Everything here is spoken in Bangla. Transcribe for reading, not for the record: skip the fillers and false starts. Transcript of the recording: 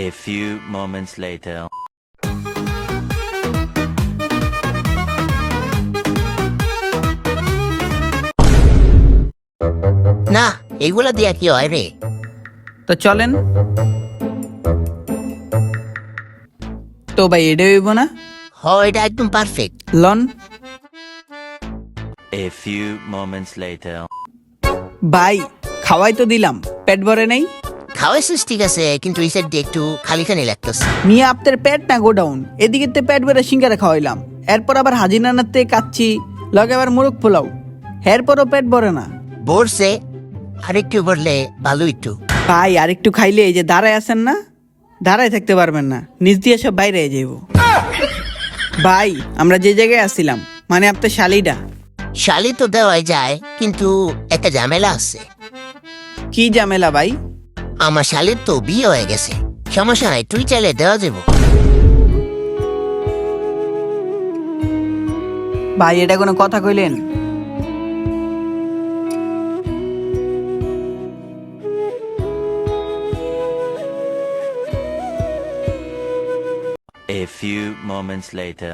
A few moments later. না, এগুলা দিয়া কি হয় রে? তো চলেন। তো ভাই এটা হইব না? এটা একদম পারফেক্ট। লন। A few moments later. ভাই খাওয়াই তো দিলাম, পেট ভরে নাই। খাওয়াইছিস ঠিক আছে, কিন্তু এই সাইড দিয়ে একটু খালি খালি লাগতেছে। মিয়া আপনার পেট না গোডাউন, এদিকে তে পেট ভরে সিঙ্গারা খাওয়াইলাম, এরপর আবার হাজি নানাতে কাচ্ছি, লগে আবার মুরগ পোলাও, এরপরও পেট ভরে না। বলছে আরেকটু বললে ভালো একটু। ভাই আরেকটু খাইলে এই যে দাঁড়ায় আছেন না, দাঁড়ায় থাকতে পারবেন না, নিচ দিয়ে সব বাইরে যাইব। ভাই আমরা যে জায়গায় আসছিলাম, মানে আপনার শালিটা। শালি তো দেওয়াই যায়, কিন্তু একটা ঝামেলা আছে। কি ঝামেলা ভাই? আমার শালির তো বিয়ে হয়ে গেছে। সমস্যা নাই, তুই চাইলে দেওয়া যাবো। ভাই এটা কোনো কথা কইলেন? A few moments later.